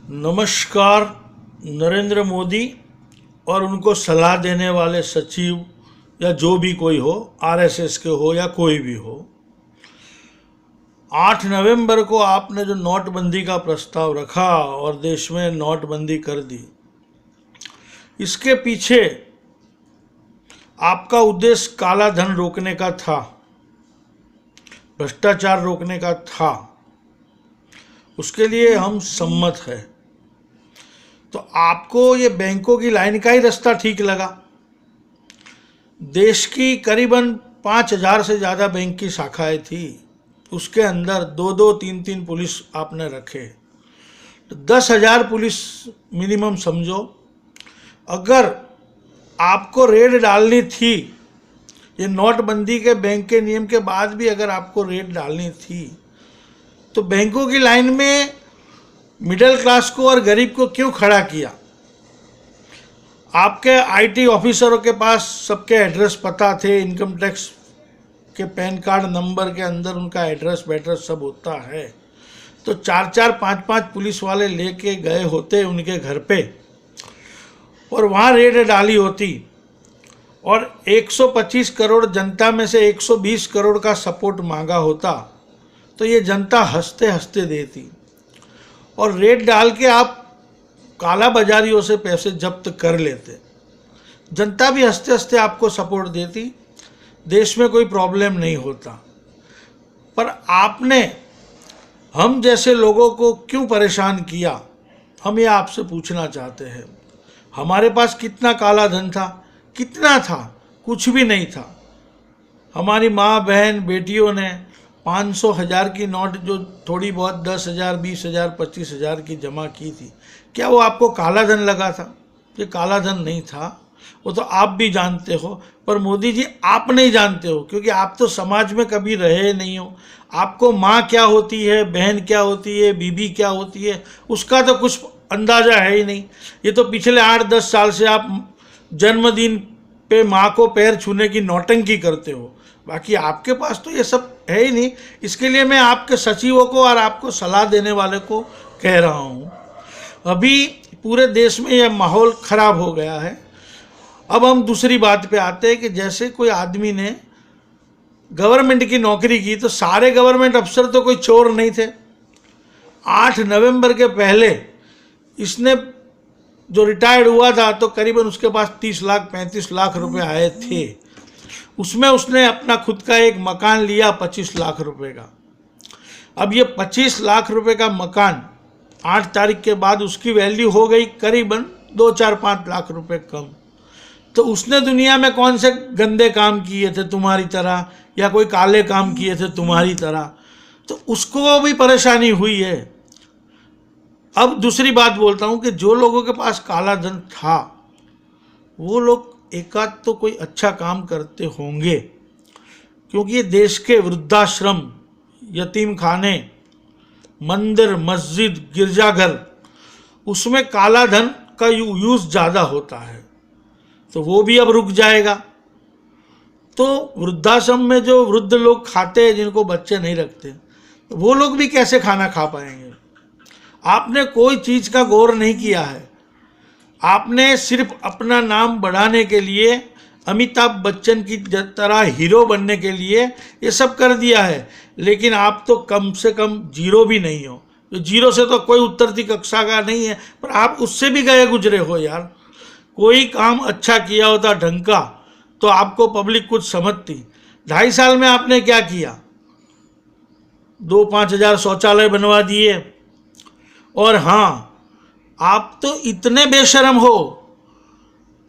नमस्कार। नरेंद्र मोदी और उनको सलाह देने वाले सचिव या जो भी कोई हो, आरएसएस के हो या कोई भी हो, 8 नवंबर को आपने जो नोटबंदी का प्रस्ताव रखा और देश में नोटबंदी कर दी, इसके पीछे आपका उद्देश्य काला धन रोकने का था, भ्रष्टाचार रोकने का था। उसके लिए हम सम्मत हैं। तो आपको ये बैंकों की लाइन का ही रास्ता ठीक लगा। देश की करीबन 5000 से ज़्यादा बैंक की शाखाएं थी, उसके अंदर 2-2, 3-3 पुलिस आपने रखे, तो 10,000 पुलिस मिनिमम समझो। अगर आपको रेड डालनी थी, ये नोटबंदी के बैंक के नियम के बाद भी अगर आपको रेड डालनी थी, तो बैंकों की लाइन में मिडिल क्लास को और गरीब को क्यों खड़ा किया? आपके आईटी ऑफिसरों के पास सबके एड्रेस पता थे, इनकम टैक्स के पैन कार्ड नंबर के अंदर उनका एड्रेस वेड्रेस सब होता है, तो 4-4, 5-5 पुलिस वाले लेके गए होते उनके घर पे और वहाँ रेड डाली होती और 125 करोड़ जनता में से 120 करोड़ का सपोर्ट मांगा होता, तो ये जनता हंसते हंसते देती और रेड डाल के आप काला बाजारियों से पैसे जब्त कर लेते। जनता भी हंसते हंसते आपको सपोर्ट देती, देश में कोई प्रॉब्लम नहीं होता। पर आपने हम जैसे लोगों को क्यों परेशान किया, हम ये आपसे पूछना चाहते हैं। हमारे पास कितना काला धन था? कितना था? कुछ भी नहीं था। हमारी माँ बहन बेटियों ने 500, 1000 की नोट जो थोड़ी बहुत 10,000, 20,000, 25,000 की जमा की थी, क्या वो आपको काला धन लगा था? ये काला धन नहीं था, वो तो आप भी जानते हो। पर मोदी जी, आप नहीं जानते हो, क्योंकि आप तो समाज में कभी रहे नहीं हो। आपको माँ क्या होती है, बहन क्या होती है, बीबी क्या होती है, उसका तो कुछ अंदाज़ा है ही नहीं। ये तो पिछले 8-10 साल से आप जन्मदिन पे माँ को पैर छूने की नौटंकी करते हो, बाकी आपके पास तो ये सब है ही नहीं। इसके लिए मैं आपके सचिवों को और आपको सलाह देने वाले को कह रहा हूँ, अभी पूरे देश में यह माहौल खराब हो गया है। अब हम दूसरी बात पे आते हैं कि जैसे कोई आदमी ने गवर्नमेंट की नौकरी की, तो सारे गवर्नमेंट अफसर तो कोई चोर नहीं थे। 8 नवंबर के पहले इसने जो रिटायर्ड हुआ था, तो करीबन उसके पास 30 लाख 35 लाख रुपए आए थे। उसमें उसने अपना खुद का एक मकान लिया 25 लाख रुपए का। अब ये 25 लाख रुपए का मकान 8 तारीख के बाद उसकी वैल्यू हो गई करीबन 2-4-5 लाख रुपए कम। तो उसने दुनिया में कौन से गंदे काम किए थे तुम्हारी तरह, या कोई काले काम किए थे तुम्हारी तरह? तो उसको भी परेशानी हुई है। अब दूसरी बात बोलता हूँ कि जो लोगों के पास काला धन था, वो लोग एकाध तो कोई अच्छा काम करते होंगे, क्योंकि ये देश के वृद्धाश्रम, यतीम खाने, मंदिर, मस्जिद, गिरजाघर, उसमें काला धन का यूज़ ज़्यादा होता है, तो वो भी अब रुक जाएगा। तो वृद्धाश्रम में जो वृद्ध लोग खाते हैं, जिनको बच्चे नहीं रखते, तो वो लोग भी कैसे खाना खा पाएंगे? आपने कोई चीज़ का गौर नहीं किया है। आपने सिर्फ अपना नाम बढ़ाने के लिए, अमिताभ बच्चन की तरह हीरो बनने के लिए ये सब कर दिया है, लेकिन आप तो कम से कम जीरो भी नहीं हो। तो जीरो से तो कोई उतरती कक्षा का नहीं है, पर आप उससे भी गए गुजरे हो यार। कोई काम अच्छा किया होता ढंग का, तो आपको पब्लिक कुछ समझती। 2.5 साल में आपने क्या किया? 2-5 हज़ार शौचालय बनवा दिए। और हाँ, आप तो इतने बेशर्म हो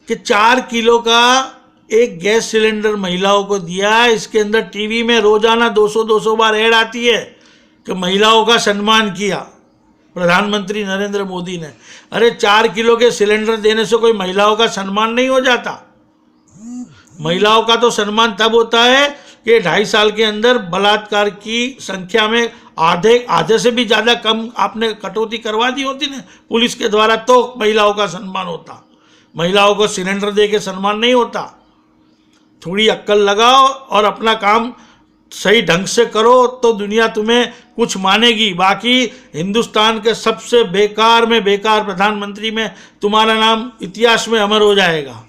कि 4 किलो का एक गैस सिलेंडर महिलाओं को दिया। इसके अंदर टीवी में रोजाना 200-200 बार ऐड आती है कि महिलाओं का सम्मान किया प्रधानमंत्री नरेंद्र मोदी ने। अरे 4 किलो के सिलेंडर देने से कोई महिलाओं का सम्मान नहीं हो जाता। महिलाओं का तो सम्मान तब होता है कि 2.5 साल के अंदर बलात्कार की संख्या में आधे से भी ज़्यादा कम आपने कटौती करवा दी होती ना पुलिस के द्वारा, तो महिलाओं का सम्मान होता। महिलाओं को सिलेंडर दे के सम्मान नहीं होता। थोड़ी अक्ल लगाओ और अपना काम सही ढंग से करो तो दुनिया तुम्हें कुछ मानेगी। बाकी हिंदुस्तान के सबसे बेकार में बेकार प्रधानमंत्री में तुम्हारा नाम इतिहास में अमर हो जाएगा।